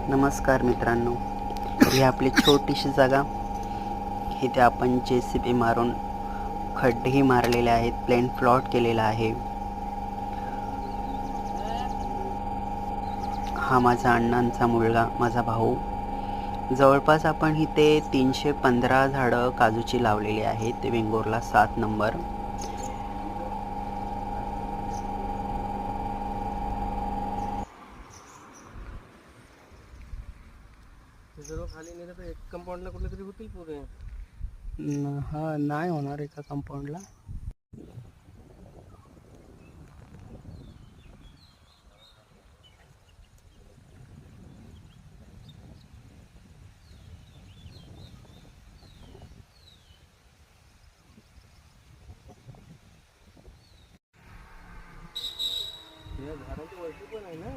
नमस्कार मित्रांनो, ही आपली छोटीशी जागा. इथे आपण JCB मारून खड्डेही मारलेले आहेत, प्लेन प्लॉट केलेला आहे. हा माझा अण्णांचा मुलगा, माझा भाऊ. जवळपास आपण इथे 315 झाडं काजूची लावलेली आहेत. वेंगुर्ला 7 नंबर. सर्व खाली नेलं तर एक कंपाऊंडला कुठले तरी होतील पुरे. हा नाही होणार एका कंपाऊंडला. या झाडांची वरती पण आहे ना.